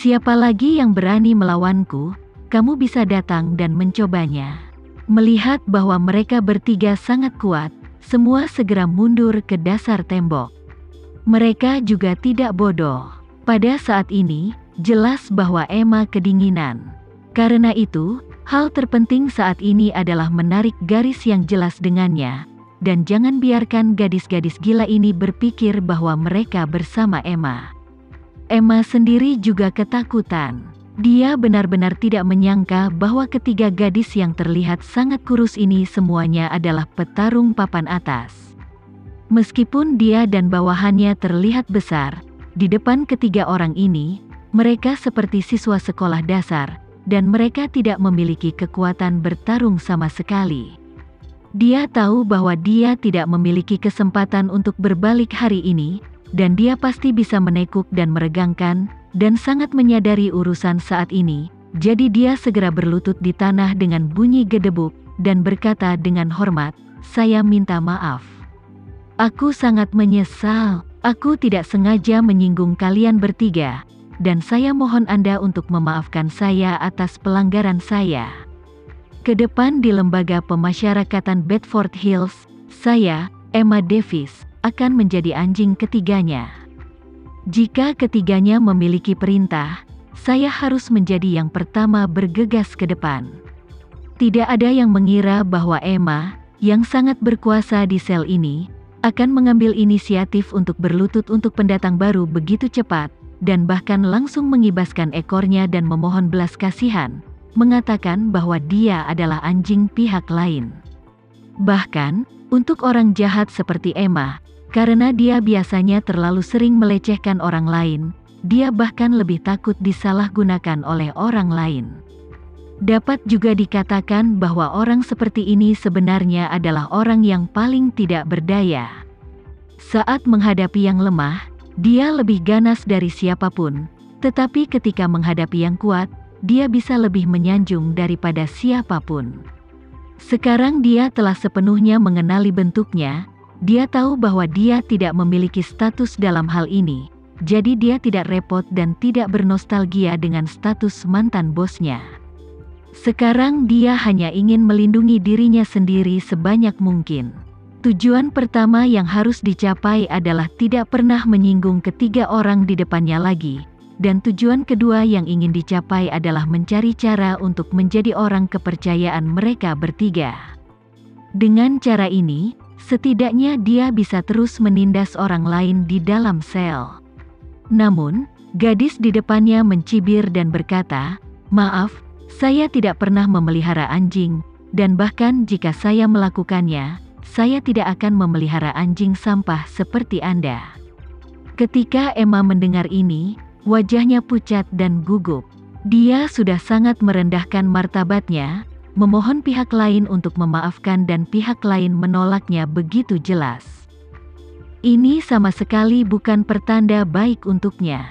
Siapa lagi yang berani melawanku? Kamu bisa datang dan mencobanya." Melihat bahwa mereka bertiga sangat kuat, semua segera mundur ke dasar tembok. Mereka juga tidak bodoh. Pada saat ini, jelas bahwa Emma kedinginan. Karena itu, hal terpenting saat ini adalah menarik garis yang jelas dengannya, dan jangan biarkan gadis-gadis gila ini berpikir bahwa mereka bersama Emma. Emma sendiri juga ketakutan. Dia benar-benar tidak menyangka bahwa ketiga gadis yang terlihat sangat kurus ini semuanya adalah petarung papan atas. Meskipun dia dan bawahannya terlihat besar, di depan ketiga orang ini, mereka seperti siswa sekolah dasar, dan mereka tidak memiliki kekuatan bertarung sama sekali. Dia tahu bahwa dia tidak memiliki kesempatan untuk berbalik hari ini, dan dia pasti bisa menekuk dan meregangkan, dan sangat menyadari urusan saat ini, jadi dia segera berlutut di tanah dengan bunyi gedebuk, dan berkata dengan hormat, "Saya minta maaf. Aku sangat menyesal, aku tidak sengaja menyinggung kalian bertiga, dan saya mohon Anda untuk memaafkan saya atas pelanggaran saya. Ke depan di Lembaga Pemasyarakatan Bedford Hills, saya, Emma Davis, akan menjadi anjing ketiganya. Jika ketiganya memiliki perintah, saya harus menjadi yang pertama bergegas ke depan." Tidak ada yang mengira bahwa Emma, yang sangat berkuasa di sel ini, akan mengambil inisiatif untuk berlutut untuk pendatang baru begitu cepat, dan bahkan langsung mengibaskan ekornya dan memohon belas kasihan, mengatakan bahwa dia adalah anjing pihak lain. Bahkan, untuk orang jahat seperti Emma, karena dia biasanya terlalu sering melecehkan orang lain, dia bahkan lebih takut disalahgunakan oleh orang lain. Dapat juga dikatakan bahwa orang seperti ini sebenarnya adalah orang yang paling tidak berdaya. Saat menghadapi yang lemah, dia lebih ganas dari siapapun, tetapi ketika menghadapi yang kuat, dia bisa lebih menyanjung daripada siapapun. Sekarang dia telah sepenuhnya mengenali bentuknya, dia tahu bahwa dia tidak memiliki status dalam hal ini, jadi dia tidak repot dan tidak bernostalgia dengan status mantan bosnya. Sekarang dia hanya ingin melindungi dirinya sendiri sebanyak mungkin. Tujuan pertama yang harus dicapai adalah tidak pernah menyinggung ketiga orang di depannya lagi, dan tujuan kedua yang ingin dicapai adalah mencari cara untuk menjadi orang kepercayaan mereka bertiga. Dengan cara ini, setidaknya dia bisa terus menindas orang lain di dalam sel. Namun, gadis di depannya mencibir dan berkata, "Maaf, saya tidak pernah memelihara anjing, dan bahkan jika saya melakukannya, saya tidak akan memelihara anjing sampah seperti Anda." Ketika Emma mendengar ini, wajahnya pucat dan gugup. Dia sudah sangat merendahkan martabatnya, memohon pihak lain untuk memaafkan dan pihak lain menolaknya begitu jelas. Ini sama sekali bukan pertanda baik untuknya.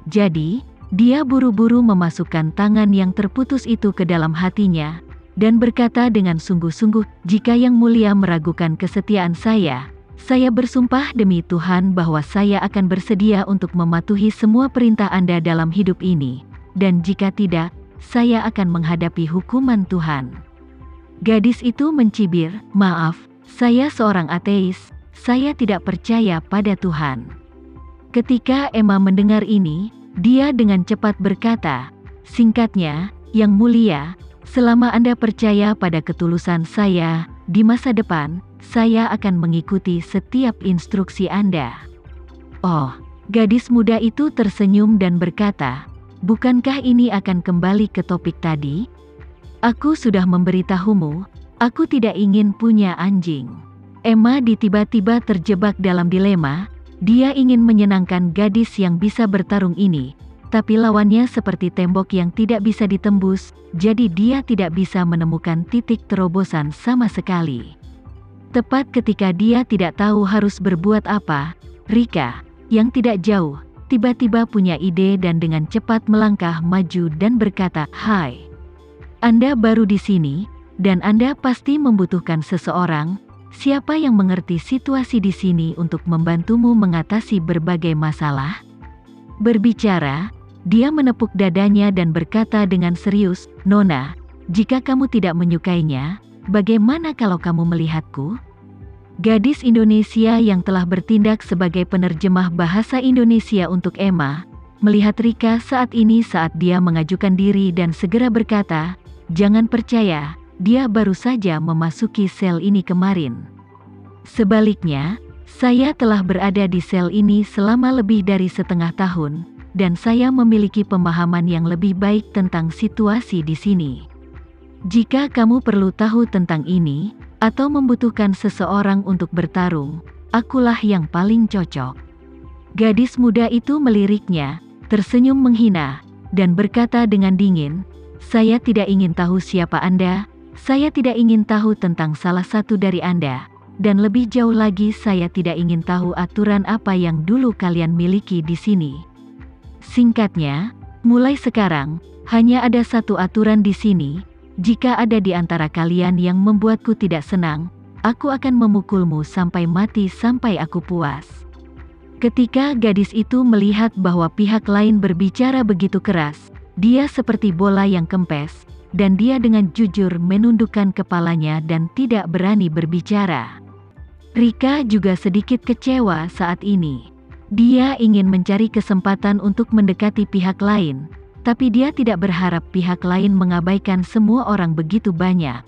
Jadi, dia buru-buru memasukkan tangan yang terputus itu ke dalam hatinya, dan berkata dengan sungguh-sungguh, "Jika Yang Mulia meragukan kesetiaan saya bersumpah demi Tuhan bahwa saya akan bersedia untuk mematuhi semua perintah Anda dalam hidup ini, dan jika tidak, saya akan menghadapi hukuman Tuhan." Gadis itu mencibir, "Maaf, saya seorang ateis, saya tidak percaya pada Tuhan." Ketika Emma mendengar ini, dia dengan cepat berkata, "Singkatnya, Yang Mulia, selama Anda percaya pada ketulusan saya, di masa depan, saya akan mengikuti setiap instruksi Anda." Oh, gadis muda itu tersenyum dan berkata, "Bukankah ini akan kembali ke topik tadi? Aku sudah memberitahumu, aku tidak ingin punya anjing." Emma tiba-tiba terjebak dalam dilema. Dia ingin menyenangkan gadis yang bisa bertarung ini, tapi lawannya seperti tembok yang tidak bisa ditembus, jadi dia tidak bisa menemukan titik terobosan sama sekali. Tepat ketika dia tidak tahu harus berbuat apa, Rika, yang tidak jauh, tiba-tiba punya ide dan dengan cepat melangkah maju dan berkata, "Hai, Anda baru di sini, dan Anda pasti membutuhkan seseorang. Siapa yang mengerti situasi di sini untuk membantumu mengatasi berbagai masalah?" Berbicara, Dia menepuk dadanya dan berkata dengan serius, "Nona, jika kamu tidak menyukainya, bagaimana kalau kamu melihatku?" Gadis Indonesia yang telah bertindak sebagai penerjemah bahasa Indonesia untuk Emma, melihat Rika saat dia mengajukan diri dan segera berkata, "Jangan percaya, dia baru saja memasuki sel ini kemarin. Sebaliknya, saya telah berada di sel ini selama lebih dari setengah tahun, dan saya memiliki pemahaman yang lebih baik tentang situasi di sini. Jika kamu perlu tahu tentang ini, atau membutuhkan seseorang untuk bertarung, akulah yang paling cocok." Gadis muda itu meliriknya, tersenyum menghina, dan berkata dengan dingin, "Saya tidak ingin tahu siapa Anda, saya tidak ingin tahu tentang salah satu dari Anda, dan lebih jauh lagi saya tidak ingin tahu aturan apa yang dulu kalian miliki di sini. Singkatnya, mulai sekarang, hanya ada satu aturan di sini, jika ada di antara kalian yang membuatku tidak senang, aku akan memukulmu sampai mati sampai aku puas." Ketika gadis itu melihat bahwa pihak lain berbicara begitu keras, dia seperti bola yang kempes, dan dia dengan jujur menundukkan kepalanya dan tidak berani berbicara. Rika juga sedikit kecewa saat ini. Dia ingin mencari kesempatan untuk mendekati pihak lain, tapi dia tidak berharap pihak lain mengabaikan semua orang begitu banyak.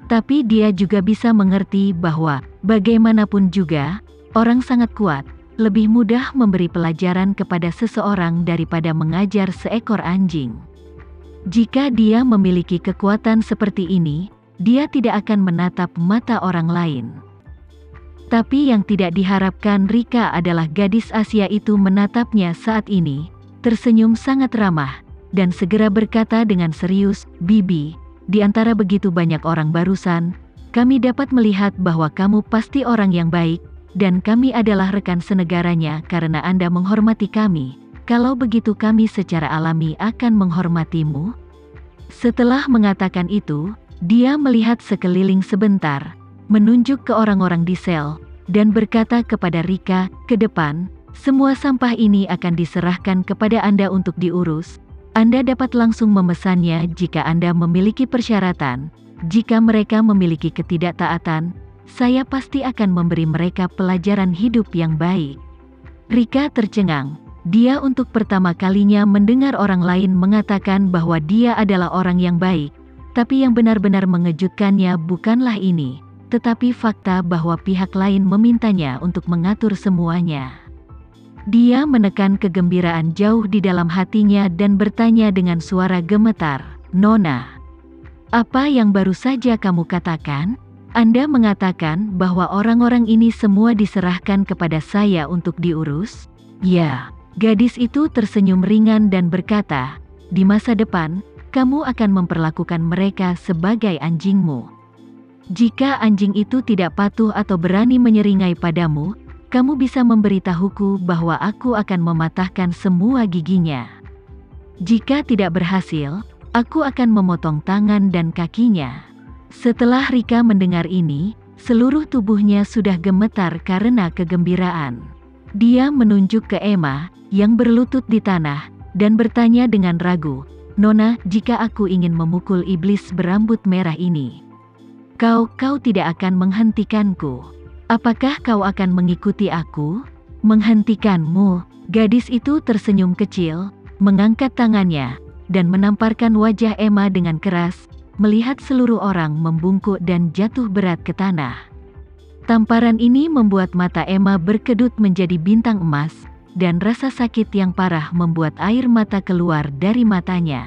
Tapi dia juga bisa mengerti bahwa, bagaimanapun juga, orang sangat kuat, lebih mudah memberi pelajaran kepada seseorang daripada mengajar seekor anjing. Jika dia memiliki kekuatan seperti ini, dia tidak akan menatap mata orang lain. Tapi yang tidak diharapkan Rika adalah gadis Asia itu menatapnya saat ini, tersenyum sangat ramah, dan segera berkata dengan serius, "Bibi, di antara begitu banyak orang barusan, kami dapat melihat bahwa kamu pasti orang yang baik, dan kami adalah rekan senegaranya karena Anda menghormati kami. Kalau begitu kami secara alami akan menghormatimu." Setelah mengatakan itu, dia melihat sekeliling sebentar, menunjuk ke orang-orang di sel, dan berkata kepada Rika, "Ke depan, semua sampah ini akan diserahkan kepada Anda untuk diurus. Anda dapat langsung memesannya jika Anda memiliki persyaratan. Jika mereka memiliki ketidaktaatan, saya pasti akan memberi mereka pelajaran hidup yang baik." Rika tercengang. Dia untuk pertama kalinya mendengar orang lain mengatakan bahwa dia adalah orang yang baik, tapi yang benar-benar mengejutkannya bukanlah ini, tetapi fakta bahwa pihak lain memintanya untuk mengatur semuanya. Dia menekan kegembiraan jauh di dalam hatinya dan bertanya dengan suara gemetar, "Nona, apa yang baru saja kamu katakan? Anda mengatakan bahwa orang-orang ini semua diserahkan kepada saya untuk diurus?" "Ya." Gadis itu tersenyum ringan dan berkata, "Di masa depan, kamu akan memperlakukan mereka sebagai anjingmu. Jika anjing itu tidak patuh atau berani menyeringai padamu, kamu bisa memberitahuku bahwa aku akan mematahkan semua giginya. Jika tidak berhasil, aku akan memotong tangan dan kakinya." Setelah Rika mendengar ini, seluruh tubuhnya sudah gemetar karena kegembiraan. Dia menunjuk ke Emma, yang berlutut di tanah, dan bertanya dengan ragu, "Nona, jika aku ingin memukul iblis berambut merah ini, kau tidak akan menghentikanku. Apakah kau akan mengikuti aku?" "Menghentikanmu?" Gadis itu tersenyum kecil, mengangkat tangannya, dan menamparkan wajah Emma dengan keras, melihat seluruh orang membungkuk dan jatuh berat ke tanah. Tamparan ini membuat mata Emma berkedut menjadi bintang emas, dan rasa sakit yang parah membuat air mata keluar dari matanya.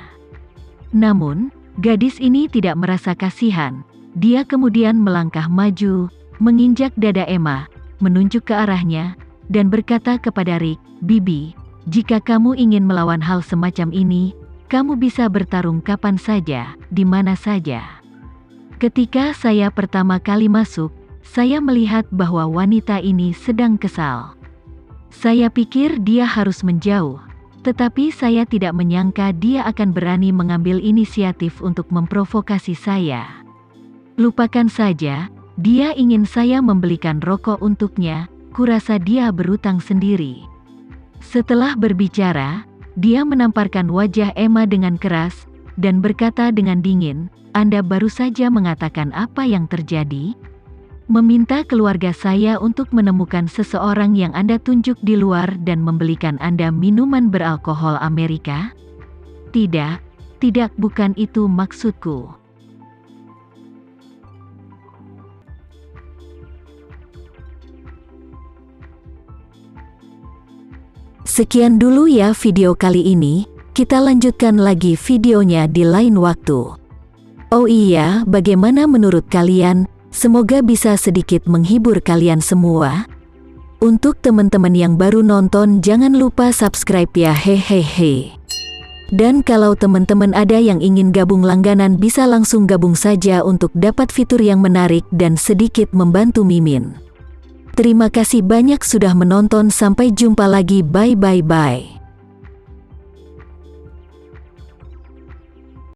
Namun, gadis ini tidak merasa kasihan. Dia kemudian melangkah maju, menginjak dada Emma, menunjuk ke arahnya, dan berkata kepada Rick, "Bibi, jika kamu ingin melawan hal semacam ini, kamu bisa bertarung kapan saja, di mana saja. Ketika saya pertama kali masuk, saya melihat bahwa wanita ini sedang kesal. Saya pikir dia harus menjauh, tetapi saya tidak menyangka dia akan berani mengambil inisiatif untuk memprovokasi saya. Lupakan saja, dia ingin saya membelikan rokok untuknya, kurasa dia berutang sendiri." Setelah berbicara, Dia menamparkan wajah Emma dengan keras, dan berkata dengan dingin, "Anda baru saja mengatakan apa yang terjadi? Meminta keluarga saya untuk menemukan seseorang yang Anda tunjuk di luar dan membelikan Anda minuman beralkohol Amerika? Tidak, bukan itu maksudku." Sekian dulu ya video kali ini, kita lanjutkan lagi videonya di lain waktu. Oh iya, bagaimana menurut kalian? Semoga bisa sedikit menghibur kalian semua. Untuk teman-teman yang baru nonton, jangan lupa subscribe ya, hehehe. Dan kalau teman-teman ada yang ingin gabung langganan, bisa langsung gabung saja untuk dapat fitur yang menarik dan sedikit membantu Mimin. Terima kasih banyak sudah menonton, sampai jumpa lagi, bye.